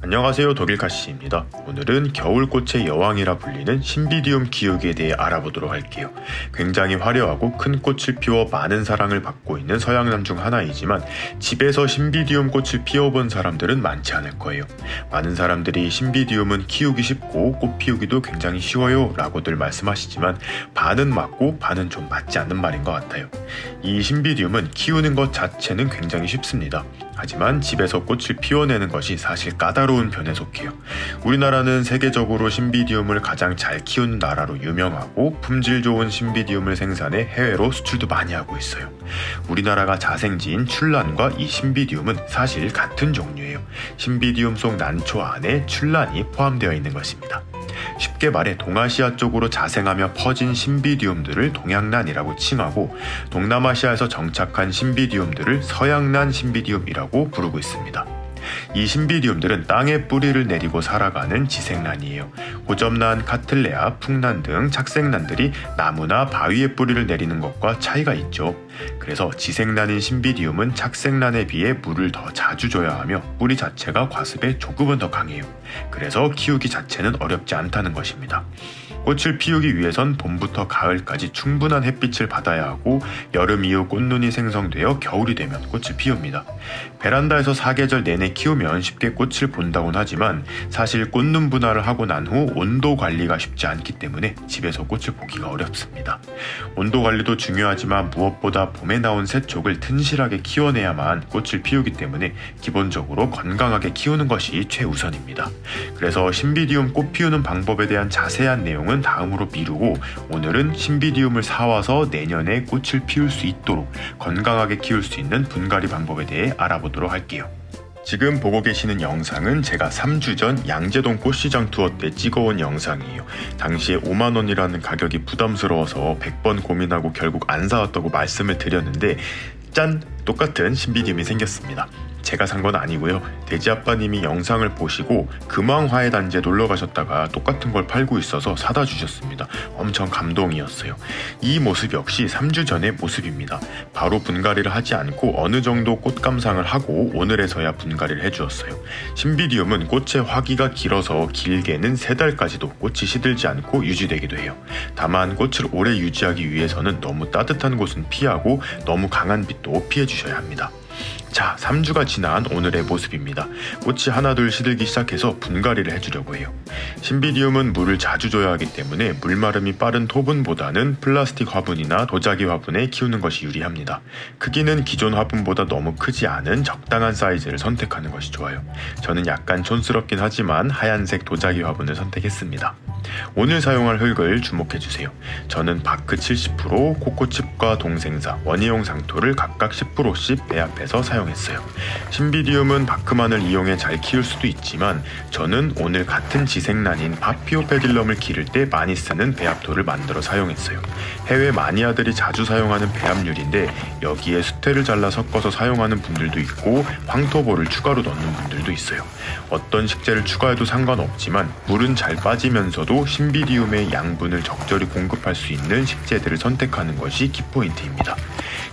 안녕하세요, 독일카씨입니다. 오늘은 겨울꽃의 여왕이라 불리는 신비디움 키우기에 대해 알아보도록 할게요. 굉장히 화려하고 큰 꽃을 피워 많은 사랑을 받고 있는 서양남 중 하나이지만 집에서 신비디움 꽃을 피워본 사람들은 많지 않을 거예요. 많은 사람들이 신비디움은 키우기 쉽고 꽃 피우기도 굉장히 쉬워요 라고들 말씀하시지만 반은 맞고 반은 좀 맞지 않는 말인 것 같아요. 이 신비디움은 키우는 것 자체는 굉장히 쉽습니다. 하지만 집에서 꽃을 피워내는 것이 사실 까다로운 편에 속해요. 우리나라는 세계적으로 신비디움을 가장 잘 키우는 나라로 유명하고 품질 좋은 신비디움을 생산해 해외로 수출도 많이 하고 있어요. 우리나라가 자생지인 출란과 이 신비디움은 사실 같은 종류예요. 신비디움 속 난초 안에 출란이 포함되어 있는 것입니다. 쉽게 말해 동아시아 쪽으로 자생하며 퍼진 신비디움들을 동양난이라고 칭하고 동남아시아에서 정착한 신비디움들을 서양난 신비디움이라고 부르고 있습니다. 이 신비디움들은 땅에 뿌리를 내리고 살아가는 지생란이에요. 고점란, 카틀레아, 풍란 등 착색란들이 나무나 바위에 뿌리를 내리는 것과 차이가 있죠. 그래서 지생란인 신비디움은 착색란에 비해 물을 더 자주 줘야 하며 뿌리 자체가 과습에 조금은 더 강해요. 그래서 키우기 자체는 어렵지 않다는 것입니다. 꽃을 피우기 위해선 봄부터 가을까지 충분한 햇빛을 받아야 하고 여름 이후 꽃눈이 생성되어 겨울이 되면 꽃을 피웁니다. 베란다에서 사계절 내내 키우면 쉽게 꽃을 본다곤 하지만 사실 꽃눈 분화를 하고 난 후 온도 관리가 쉽지 않기 때문에 집에서 꽃을 보기가 어렵습니다. 온도 관리도 중요하지만 무엇보다 봄에 나온 새촉을 튼실하게 키워내야만 꽃을 피우기 때문에 기본적으로 건강하게 키우는 것이 최우선입니다. 그래서 신비디움 꽃 피우는 방법에 대한 자세한 내용은 다음으로 미루고 오늘은 신비디움을 사와서 내년에 꽃을 피울 수 있도록 건강하게 키울 수 있는 분갈이 방법에 대해 알아보도록 할게요. 지금 보고 계시는 영상은 제가 3주 전 양재동 꽃시장 투어 때 찍어온 영상이에요. 당시에 5만원이라는 가격이 부담스러워서 100번 고민하고 결국 안 사왔다고 말씀을 드렸는데 짠! 똑같은 신비디움이 생겼습니다. 제가 산 건 아니고요. 돼지아빠님이 영상을 보시고 금왕화해 단지에 놀러 가셨다가 똑같은 걸 팔고 있어서 사다 주셨습니다. 엄청 감동이었어요. 이 모습 역시 3주 전의 모습입니다. 바로 분갈이를 하지 않고 어느 정도 꽃 감상을 하고 오늘에서야 분갈이를 해주었어요. 신비디움은 꽃의 화기가 길어서 길게는 3달까지도 꽃이 시들지 않고 유지되기도 해요. 다만 꽃을 오래 유지하기 위해서는 너무 따뜻한 곳은 피하고 너무 강한 빛도 피해 주셔야 합니다. 자, 3주가 지난 오늘의 모습입니다. 꽃이 하나둘 시들기 시작해서 분갈이를 해주려고 해요. 신비디움은 물을 자주 줘야 하기 때문에 물마름이 빠른 토분보다는 플라스틱 화분이나 도자기 화분에 키우는 것이 유리합니다. 크기는 기존 화분보다 너무 크지 않은 적당한 사이즈를 선택하는 것이 좋아요. 저는 약간 촌스럽긴 하지만 하얀색 도자기 화분을 선택했습니다. 오늘 사용할 흙을 주목해주세요. 저는 바크 70%, 코코칩과 동생사, 원예용 상토를 각각 10%씩 배합해서 사용했어요. 신비디움은 바크만을 이용해 잘 키울 수도 있지만 저는 오늘 같은 지생란인 파피오페딜럼을 기를 때 많이 쓰는 배합토를 만들어 사용했어요. 해외 마니아들이 자주 사용하는 배합률인데 여기에 수태를 잘라 섞어서 사용하는 분들도 있고 황토볼을 추가로 넣는 분들도 있어요. 어떤 식재를 추가해도 상관없지만 물은 잘 빠지면서도 신비디움의 양분을 적절히 공급할 수 있는 식재들을 선택하는 것이 키포인트입니다.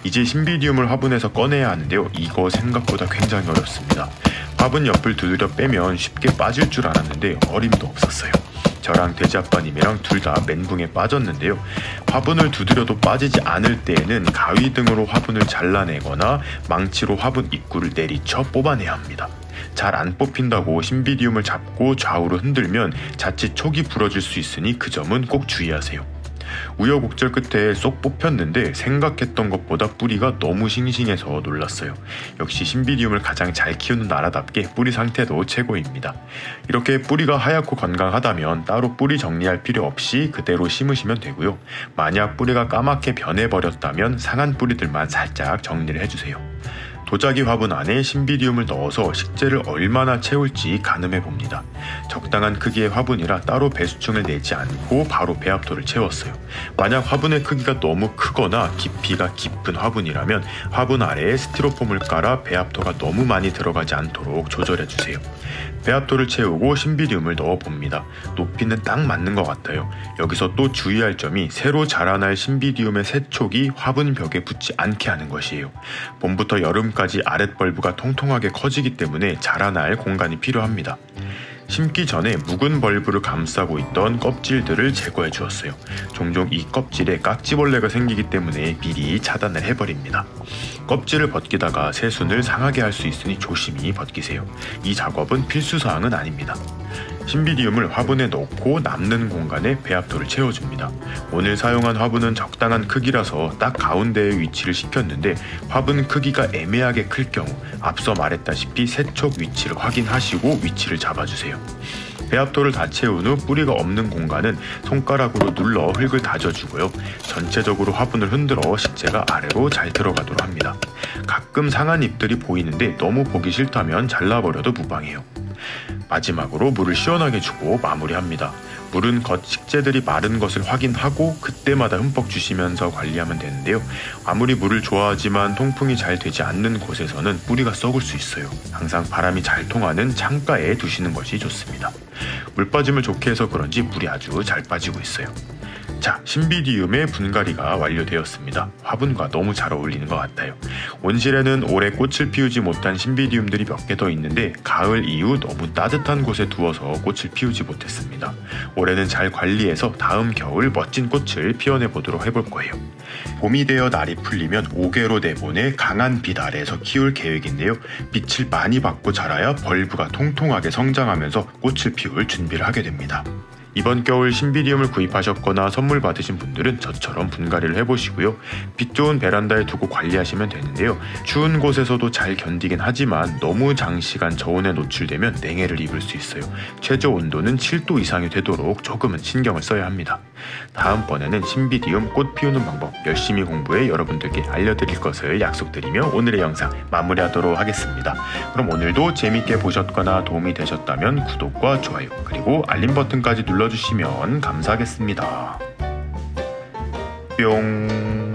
이제 신비디움을 화분에서 꺼내야 하는데요. 이거 생각보다 굉장히 어렵습니다. 화분 옆을 두드려 빼면 쉽게 빠질 줄 알았는데 어림도 없었어요. 저랑 돼지아빠님이랑 둘 다 멘붕에 빠졌는데요. 화분을 두드려도 빠지지 않을 때에는 가위 등으로 화분을 잘라내거나 망치로 화분 입구를 내리쳐 뽑아내야 합니다. 잘 안 뽑힌다고 신비디움을 잡고 좌우로 흔들면 자칫 촉이 부러질 수 있으니 그 점은 꼭 주의하세요. 우여곡절 끝에 쏙 뽑혔는데 생각했던 것보다 뿌리가 너무 싱싱해서 놀랐어요. 역시 신비디움을 가장 잘 키우는 나라답게 뿌리 상태도 최고입니다. 이렇게 뿌리가 하얗고 건강하다면 따로 뿌리 정리할 필요 없이 그대로 심으시면 되고요. 만약 뿌리가 까맣게 변해버렸다면 상한 뿌리들만 살짝 정리를 해주세요. 도자기 화분 안에 신비디움을 넣어서 식재를 얼마나 채울지 가늠해 봅니다. 적당한 크기의 화분이라 따로 배수층을 내지 않고 바로 배합토를 채웠어요. 만약 화분의 크기가 너무 크거나 깊이가 깊은 화분이라면 화분 아래에 스티로폼을 깔아 배합토가 너무 많이 들어가지 않도록 조절해 주세요. 배합토를 채우고 신비디움을 넣어봅니다. 높이는 딱 맞는 것 같아요. 여기서 또 주의할 점이 새로 자라날 신비디움의 세촉이 화분 벽에 붙지 않게 하는 것이에요. 봄부터 여름까지 아랫 벌브가 통통하게 커지기 때문에 자라날 공간이 필요합니다. 심기 전에 묵은 벌브를 감싸고 있던 껍질들을 제거해 주었어요. 종종 이 껍질에 깍지벌레가 생기기 때문에 미리 차단을 해버립니다. 껍질을 벗기다가 새순을 상하게 할 수 있으니 조심히 벗기세요. 이 작업은 필수사항은 아닙니다. 신비디움을 화분에 넣고 남는 공간에 배합토를 채워줍니다. 오늘 사용한 화분은 적당한 크기라서 딱 가운데에 위치를 시켰는데 화분 크기가 애매하게 클 경우 앞서 말했다시피 세촉 위치를 확인하시고 위치를 잡아주세요. 배합토를 다 채운 후 뿌리가 없는 공간은 손가락으로 눌러 흙을 다져주고요. 전체적으로 화분을 흔들어 식재가 아래로 잘 들어가도록 합니다. 가끔 상한 잎들이 보이는데 너무 보기 싫다면 잘라버려도 무방해요. 마지막으로 물을 시원하게 주고 마무리합니다. 물은 겉 식재들이 마른 것을 확인하고 그때마다 흠뻑 주시면서 관리하면 되는데요. 아무리 물을 좋아하지만 통풍이 잘 되지 않는 곳에서는 뿌리가 썩을 수 있어요. 항상 바람이 잘 통하는 창가에 두시는 것이 좋습니다. 물 빠짐을 좋게 해서 그런지 물이 아주 잘 빠지고 있어요. 자, 신비디움의 분갈이가 완료되었습니다. 화분과 너무 잘 어울리는 것 같아요. 온실에는 올해 꽃을 피우지 못한 신비디움들이 몇 개 더 있는데 가을 이후 너무 따뜻한 곳에 두어서 꽃을 피우지 못했습니다. 올해는 잘 관리해서 다음 겨울 멋진 꽃을 피워내 보도록 해볼 거예요. 봄이 되어 날이 풀리면 5개로 내보내 강한 빛 아래에서 키울 계획인데요. 빛을 많이 받고 자라야 벌브가 통통하게 성장하면서 꽃을 피울 준비를 하게 됩니다. 이번 겨울 신비디움을 구입하셨거나 선물 받으신 분들은 저처럼 분갈이를 해보시고요. 빛 좋은 베란다에 두고 관리하시면 되는데요. 추운 곳에서도 잘 견디긴 하지만 너무 장시간 저온에 노출되면 냉해를 입을 수 있어요. 최저 온도는 7도 이상이 되도록 조금은 신경을 써야 합니다. 다음번에는 신비디움 꽃 피우는 방법 열심히 공부해 여러분들께 알려드릴 것을 약속드리며 오늘의 영상 마무리하도록 하겠습니다. 그럼 오늘도 재밌게 보셨거나 도움이 되셨다면 구독과 좋아요 그리고 알림 버튼까지 눌러주시면 감사하겠습니다. 뿅.